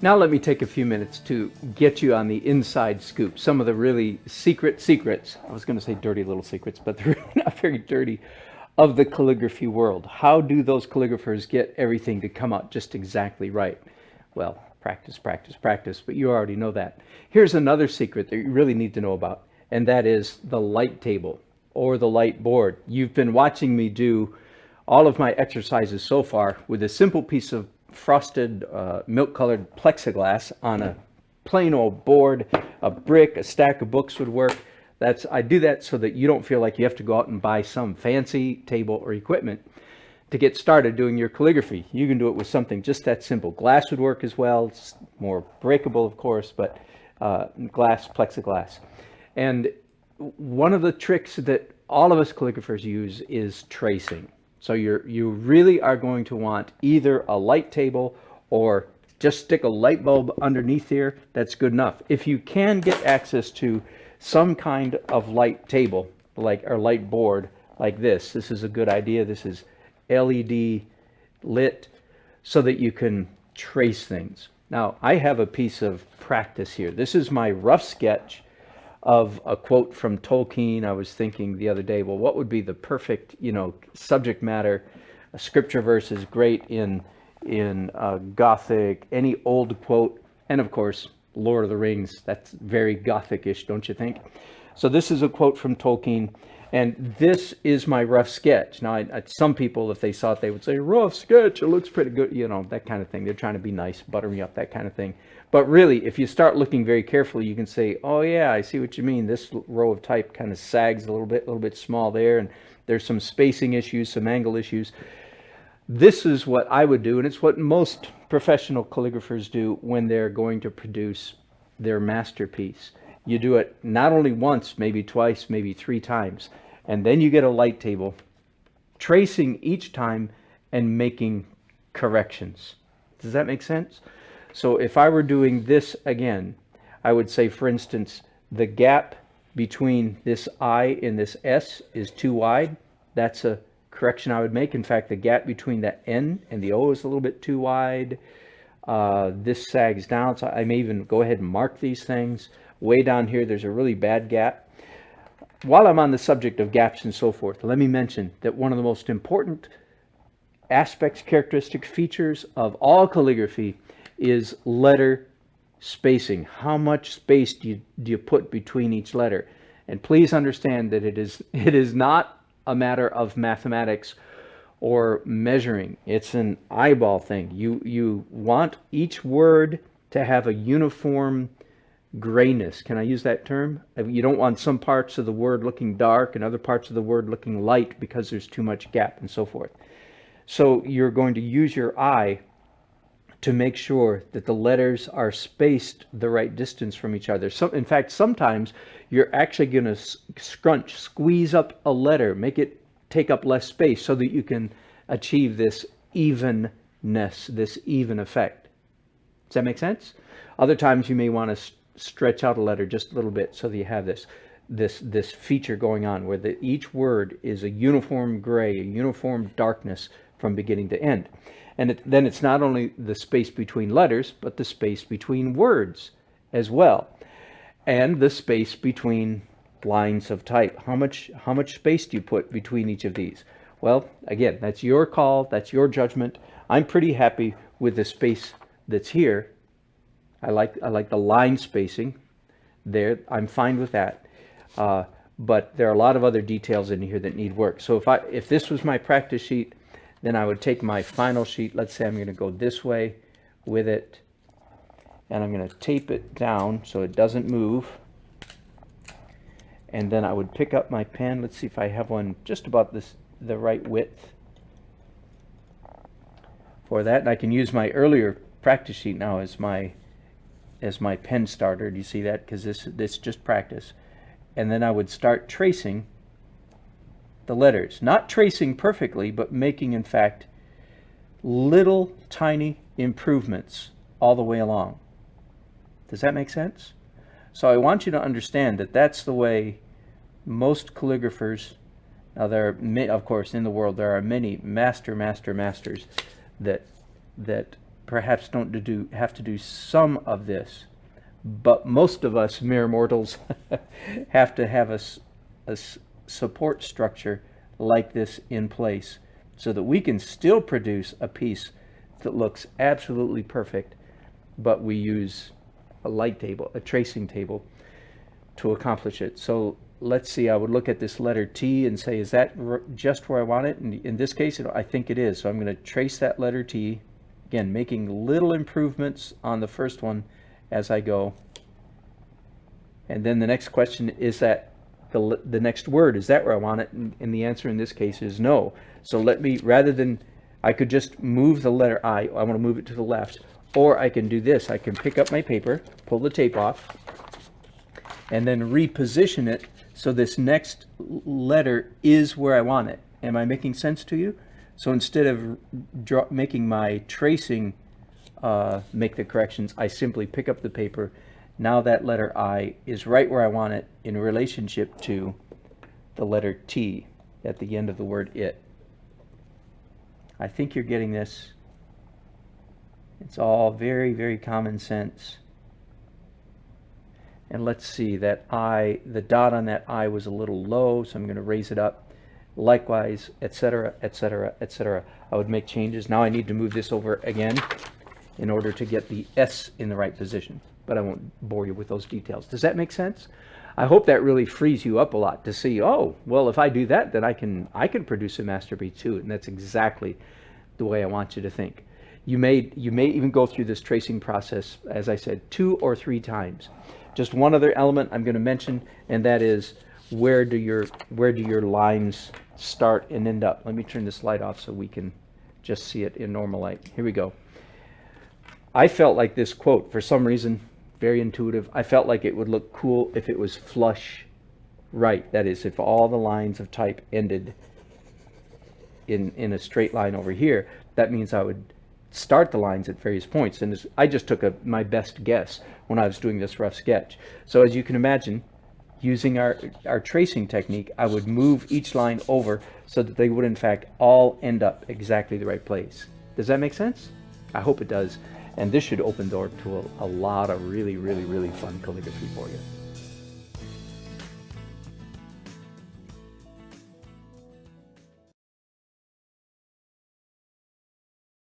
Now let me take a few minutes to get you on the inside scoop. Some of the really secrets, I was going to say dirty little secrets, but they're really not very dirty, of the calligraphy world. How do those calligraphers get everything to come out just exactly right? Well, practice, practice, practice, but you already know that. Here's another secret that you really need to know about, and that is the light table or the light board. You've been watching me do all of my exercises so far with a simple piece of frosted milk-colored plexiglass on a plain old board. A brick, a stack of books would work. I do that so that you don't feel like you have to go out and buy some fancy table or equipment to get started doing your calligraphy. You can do it with something just that simple. Glass would work as well. It's more breakable, of course, but glass, plexiglass. And one of the tricks that all of us calligraphers use is tracing. So you really are going to want either a light table or just stick a light bulb underneath here. That's good enough. If you can get access to some kind of light table, or light board like this is a good idea. This is LED lit so that you can trace things. Now, I have a piece of practice here. This is my rough sketch of a quote from Tolkien. I was thinking the other day, well, what would be the perfect, subject matter? A scripture verse is great in Gothic, any old quote, and of course, Lord of the Rings. That's very Gothic-ish, don't you think? So this is a quote from Tolkien, and this is my rough sketch. Now, some people, if they saw it, they would say, rough sketch, it looks pretty good, that kind of thing. They're trying to be nice, butter me up, that kind of thing. But really, if you start looking very carefully, you can say, oh yeah, I see what you mean. This row of type kind of sags a little bit small there, and there's some spacing issues, some angle issues. This is what I would do, and it's what most professional calligraphers do when they're going to produce their masterpiece. You do it not only once, maybe twice, maybe 3 times, and then you get a light table, tracing each time and making corrections. Does that make sense? So if I were doing this again, I would say, for instance, the gap between this I and this S is too wide. That's a correction I would make. In fact, the gap between the N and the O is a little bit too wide. This sags down, so I may even go ahead and mark these things. Way down here, there's a really bad gap. While I'm on the subject of gaps and so forth, let me mention that one of the most important aspects, characteristics, features of all calligraphy is letter spacing. How much space do you put between each letter? And please understand that it is not a matter of mathematics or measuring. It's an eyeball thing. You want each word to have a uniform grayness. Can I use that term? You don't want some parts of the word looking dark and other parts of the word looking light because there's too much gap and so forth. So you're going to use your eye to make sure that the letters are spaced the right distance from each other. So, in fact, sometimes you're actually going to squeeze up a letter, make it take up less space so that you can achieve this evenness, this even effect. Does that make sense? Other times you may want to stretch out a letter just a little bit so that you have this feature going on where each word is a uniform gray, a uniform darkness from beginning to end. And then it's not only the space between letters, but the space between words as well. And the space between lines of type. How much space do you put between each of these? Well, again, that's your call, that's your judgment. I'm pretty happy with the space that's here. I like the line spacing there. I'm fine with that. But there are a lot of other details in here that need work. So if this was my practice sheet, then I would take my final sheet. Let's say I'm going to go this way with it, and I'm going to tape it down so it doesn't move. And then I would pick up my pen. Let's see if I have one just about the right width for that. And I can use my earlier practice sheet now as my pen starter. Do you see that? Because this just practice. And then I would start tracing the letters, not tracing perfectly, but making, in fact, little tiny improvements all the way along. Does that make sense? So I want you to understand that that's the way most calligraphers, now there are, of course, in the world, there are many masters that perhaps don't have to do some of this, but most of us mere mortals have to have a support structure like this in place so that we can still produce a piece that looks absolutely perfect, but we use a light table, a tracing table, to accomplish it. So let's see, I would look at this letter T and say, is that just where I want it? And in this case, I think it is. So I'm going to trace that letter T, again, making little improvements on the first one as I go. And then the next question is that the next word, is that where I want it? And the answer in this case is no. So let me, rather than, I could just move the letter I want to move it to the left, or I can do this. I can pick up my paper, pull the tape off, and then reposition it so this next letter is where I want it. Am I making sense to you? So instead of making my tracing make the corrections, I simply pick up the paper. Now that letter I is right where I want it in relationship to the letter T at the end of the word it. I think you're getting this. It's all very, very common sense. And let's see, that I, the dot on that I was a little low, so I'm going to raise it up. Likewise, etc., etc., etc. I would make changes. Now I need to move this over again in order to get the S in the right position. But I won't bore you with those details. Does that make sense? I hope that really frees you up a lot to see, oh, well, if I do that, then I can produce a masterpiece too. And that's exactly the way I want you to think. You may even go through this tracing process, as I said, 2 or 3 times. Just one other element I'm going to mention, and that is where do your lines start and end up. Let me turn this light off so we can just see it in normal light. Here we go. I felt like this quote, for some reason, very intuitive, I felt like it would look cool if it was flush right. That is, if all the lines of type ended in a straight line over here, that means I would start the lines at various points. And I just took my best guess when I was doing this rough sketch. So as you can imagine, using our tracing technique, I would move each line over so that they would in fact all end up exactly the right place. Does that make sense? I hope it does. And this should open the door to a lot of really, really, really fun calligraphy for you.